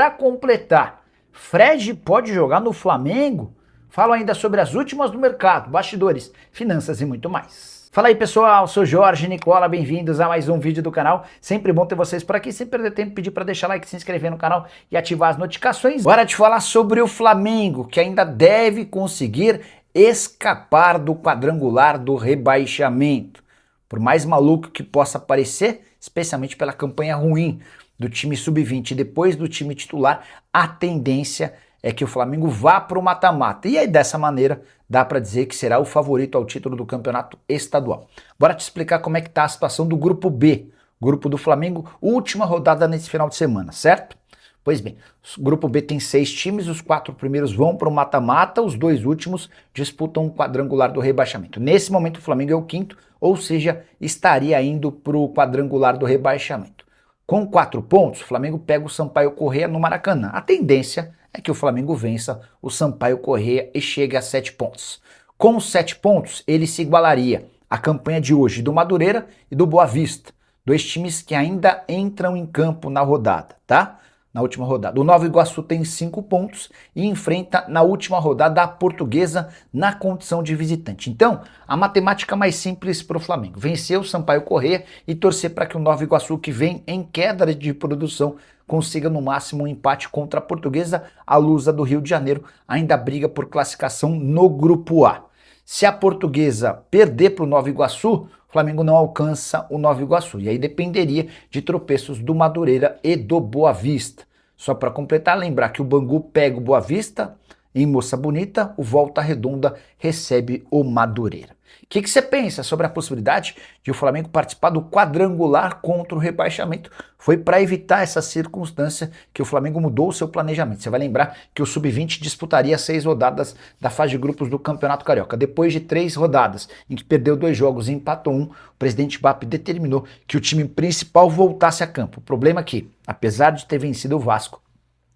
Para completar, Fred pode jogar no Flamengo? Falo ainda sobre as últimas do mercado, bastidores, finanças e muito mais. Fala aí pessoal, sou Jorge Nicola, bem-vindos a mais um vídeo do canal. Sempre bom ter vocês por aqui, sem perder tempo, pedir para deixar like, se inscrever no canal e ativar as notificações. Bora te falar sobre o Flamengo, que ainda deve conseguir escapar do quadrangular do rebaixamento. Por mais maluco que possa parecer, especialmente pela campanha ruim do time sub-20 e depois do time titular, a tendência é que o Flamengo vá para o mata-mata. E aí, dessa maneira, dá para dizer que será o favorito ao título do campeonato estadual. Bora te explicar como é que está a situação do Grupo B, Grupo do Flamengo, última rodada nesse final de semana, certo? Pois bem, o Grupo B tem 6 times, os 4 primeiros vão para o mata-mata, os 2 últimos disputam o quadrangular do rebaixamento. Nesse momento o Flamengo é o quinto, ou seja, estaria indo para o quadrangular do rebaixamento. Com 4 pontos, o Flamengo pega o Sampaio Corrêa no Maracanã. A tendência é que o Flamengo vença o Sampaio Corrêa e chegue a 7 pontos. Com 7 pontos, ele se igualaria à campanha de hoje do Madureira e do Boa Vista, 2 times que ainda entram em campo na rodada, tá? Na última rodada. O Nova Iguaçu tem 5 pontos e enfrenta na última rodada a Portuguesa na condição de visitante. Então, a matemática mais simples para o Flamengo: vencer o Sampaio Corrêa e torcer para que o Nova Iguaçu, que vem em queda de produção, consiga no máximo um empate contra a Portuguesa. A Lusa do Rio de Janeiro ainda briga por classificação no Grupo A. Se a Portuguesa perder para o Nova Iguaçu, o Flamengo não alcança o Nova Iguaçu. E aí dependeria de tropeços do Madureira e do Boa Vista. Só para completar, lembrar que o Bangu pega o Boa Vista em Moça Bonita, o Volta Redonda recebe o Madureira. O que você pensa sobre a possibilidade de o Flamengo participar do quadrangular contra o rebaixamento? Foi para evitar essa circunstância que o Flamengo mudou o seu planejamento. Você vai lembrar que o Sub-20 disputaria 6 rodadas da fase de grupos do Campeonato Carioca. Depois de 3 rodadas, em que perdeu 2 jogos e empatou 1, o presidente BAP determinou que o time principal voltasse a campo. O problema é que, apesar de ter vencido o Vasco,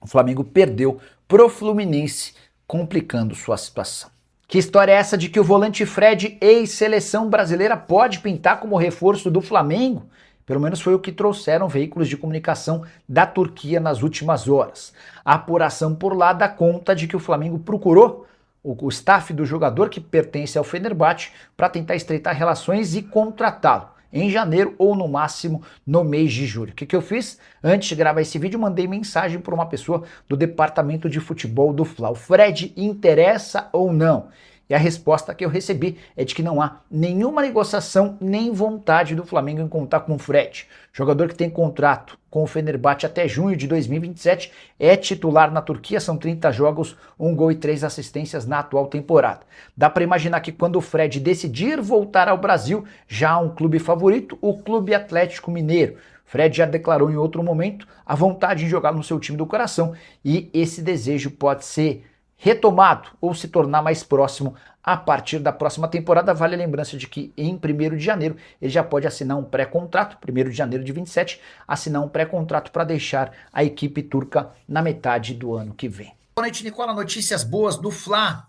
o Flamengo perdeu pro Fluminense, complicando sua situação. Que história é essa de que o volante Fred, ex-seleção brasileira, pode pintar como reforço do Flamengo? Pelo menos foi o que trouxeram veículos de comunicação da Turquia nas últimas horas. A apuração por lá dá conta de que o Flamengo procurou o staff do jogador, que pertence ao Fenerbahçe, para tentar estreitar relações e contratá-lo em janeiro ou no máximo no mês de julho. O que eu fiz? Antes de gravar esse vídeo, mandei mensagem para uma pessoa do departamento de futebol do Fla. O Fred interessa ou não? E a resposta que eu recebi é de que não há nenhuma negociação nem vontade do Flamengo em contar com o Fred. Jogador que tem contrato com o Fenerbahçe até junho de 2027, é titular na Turquia, são 30 jogos, 1 gol e 3 assistências na atual temporada. Dá para imaginar que quando o Fred decidir voltar ao Brasil, já há um clube favorito, o Clube Atlético Mineiro. Fred já declarou em outro momento a vontade de jogar no seu time do coração e esse desejo pode ser retomado ou se tornar mais próximo a partir da próxima temporada. Vale a lembrança de que em 1º de janeiro ele já pode assinar um pré-contrato, 1º de janeiro de 27, assinar um pré-contrato para deixar a equipe turca na metade do ano que vem. Boa noite, Nicola. Notícias boas do Fla.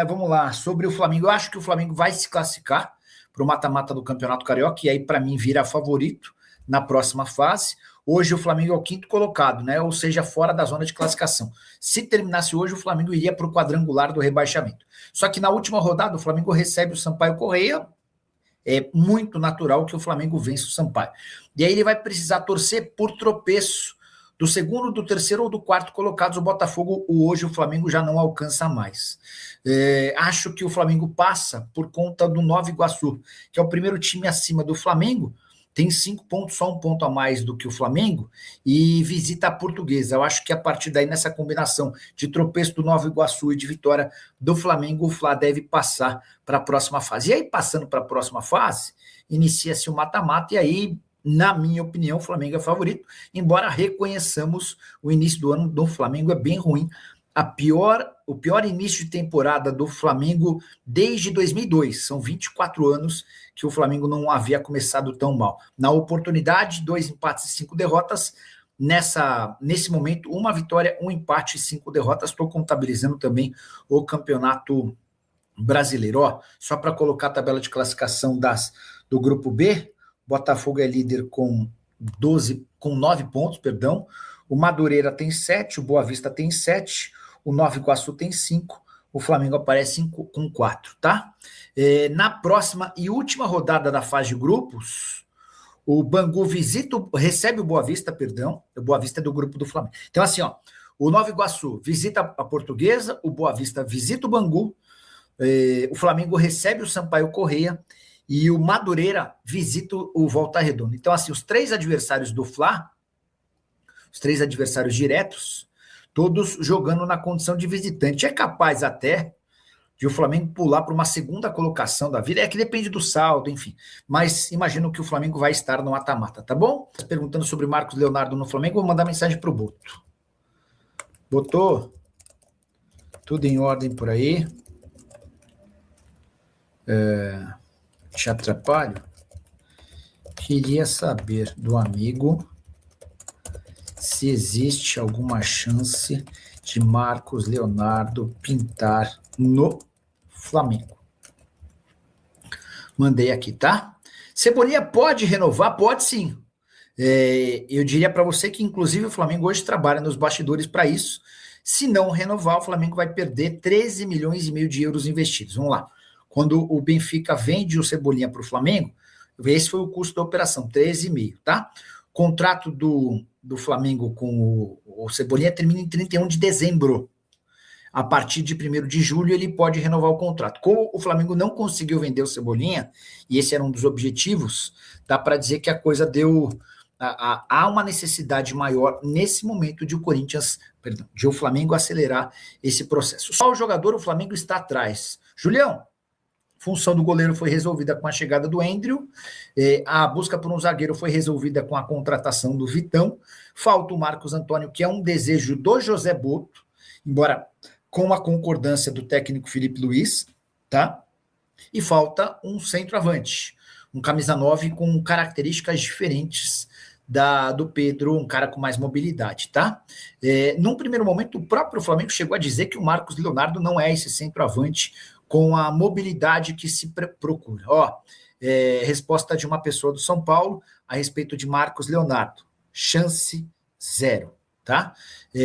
Vamos lá, sobre o Flamengo. Eu acho que o Flamengo vai se classificar para o mata-mata do Campeonato Carioca e aí para mim vira favorito na próxima fase. Hoje o Flamengo é o 5º colocado, né? Ou seja, fora da zona de classificação. Se terminasse hoje, o Flamengo iria para o quadrangular do rebaixamento. Só que na última rodada, o Flamengo recebe o Sampaio Corrêa. É muito natural que o Flamengo vença o Sampaio. E aí ele vai precisar torcer por tropeço do 2º, do 3º ou do 4º colocados. O Botafogo, hoje o Flamengo já não alcança mais. Acho que o Flamengo passa por conta do Nova Iguaçu, que é o primeiro time acima do Flamengo. Tem 5 pontos, só 1 ponto a mais do que o Flamengo, e visita a Portuguesa. Eu acho que a partir daí, nessa combinação de tropeço do Nova Iguaçu e de vitória do Flamengo, o Fla deve passar para a próxima fase. E aí, passando para a próxima fase, inicia-se o mata-mata, e aí, na minha opinião, o Flamengo é favorito, embora reconheçamos o início do ano do Flamengo é bem ruim. O pior início de temporada do Flamengo desde 2002. São 24 anos que o Flamengo não havia começado tão mal. Na oportunidade, 2 empates e 5 derrotas. Nesse momento, 1 vitória, 1 empate e 5 derrotas. Estou contabilizando também o Campeonato Brasileiro. Só para colocar a tabela de classificação do Grupo B, Botafogo é líder com 9 pontos, perdão. o Madureira tem 7, o Boa Vista tem 7, o Nova Iguaçu tem 5, o Flamengo aparece com 4, tá? Na próxima e última rodada da fase de grupos, o Bangu recebe o Boa Vista, perdão, o Boa Vista é do grupo do Flamengo. Então assim, ó, o Nova Iguaçu visita a Portuguesa, o Boa Vista visita o Bangu, o Flamengo recebe o Sampaio Corrêa e o Madureira visita o Volta Redonda. Então assim, os 3 adversários do Fla, os 3 adversários diretos, todos jogando na condição de visitante. É capaz até de o Flamengo pular para uma segunda colocação da vida, é que depende do saldo, enfim. Mas imagino que o Flamengo vai estar no mata-mata, tá bom? Perguntando sobre Marcos Leonardo no Flamengo, vou mandar mensagem pro Boto. Botou? Tudo em ordem por aí? Te atrapalho? Queria saber do amigo se existe alguma chance de Marcos Leonardo pintar no Flamengo. Mandei aqui, tá? Cebolinha pode renovar? Pode sim. Eu diria para você que, inclusive, o Flamengo hoje trabalha nos bastidores para isso. Se não renovar, o Flamengo vai perder 13 milhões e meio de euros investidos. Vamos lá. Quando o Benfica vende o Cebolinha para o Flamengo, esse foi o custo da operação, 13,5, tá? Contrato do Flamengo com o Cebolinha termina em 31 de dezembro. A partir de 1º de julho ele pode renovar o contrato. Como o Flamengo não conseguiu vender o Cebolinha, e esse era um dos objetivos, dá para dizer que a coisa deu... Há uma necessidade maior nesse momento de o Flamengo acelerar esse processo. Só o jogador, o Flamengo está atrás. Julião, função do goleiro foi resolvida com a chegada do Endriel, a busca por um zagueiro foi resolvida com a contratação do Vitão, falta o Marcos Antônio, que é um desejo do José Boto, embora com a concordância do técnico Felipe Luiz, tá? E falta um centroavante, um camisa 9 com características diferentes do Pedro, um cara com mais mobilidade, tá? Num primeiro momento, o próprio Flamengo chegou a dizer que o Marcos Leonardo não é esse centroavante com a mobilidade que se procura. Resposta de uma pessoa do São Paulo a respeito de Marcos Leonardo. Chance 0, tá?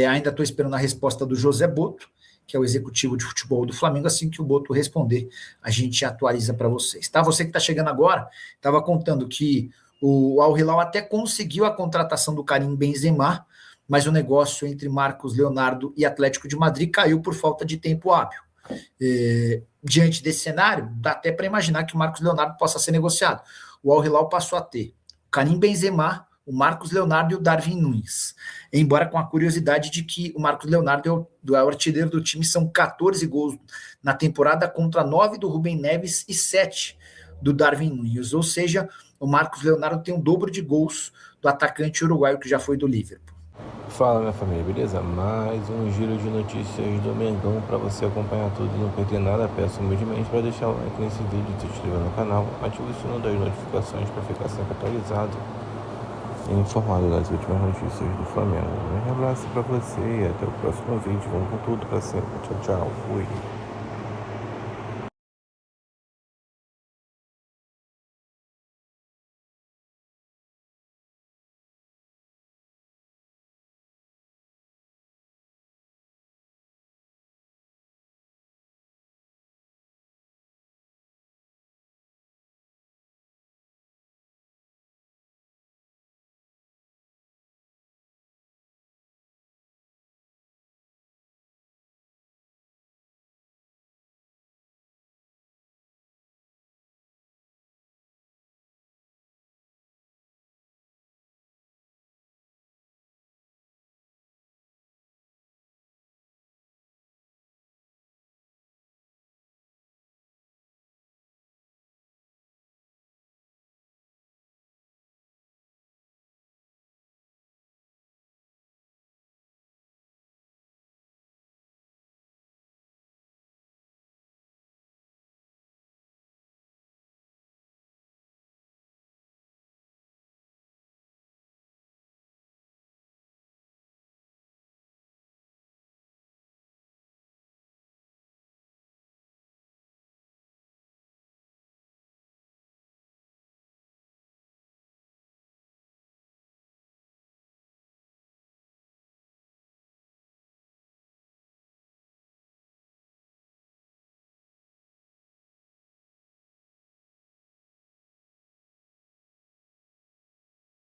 Ainda estou esperando a resposta do José Boto, que é o executivo de futebol do Flamengo. Assim que o Boto responder, a gente atualiza para vocês, tá? Você que está chegando agora, estava contando que o Al Hilal até conseguiu a contratação do Karim Benzema, mas o negócio entre Marcos Leonardo e Atlético de Madrid caiu por falta de tempo hábil. Diante desse cenário, dá até para imaginar que o Marcos Leonardo possa ser negociado. O Al Hilal passou a ter o Karim Benzema, o Marcos Leonardo e o Darwin Núñez. Embora com a curiosidade de que o Marcos Leonardo é o artilheiro do time, são 14 gols na temporada contra 9 do Rubem Neves e 7 do Darwin Núñez. Ou seja, o Marcos Leonardo tem o dobro de gols do atacante uruguaio que já foi do Liverpool. Fala, minha família, beleza? Mais um giro de notícias do Mengão para você acompanhar tudo e não perder nada. Peço humildemente para deixar o like nesse vídeo, se inscrever no canal, ative o sino das notificações para ficar sempre atualizado e informado das últimas notícias do Flamengo. Um abraço para você e até o próximo vídeo. Vamos com tudo para sempre. Tchau, tchau. Fui.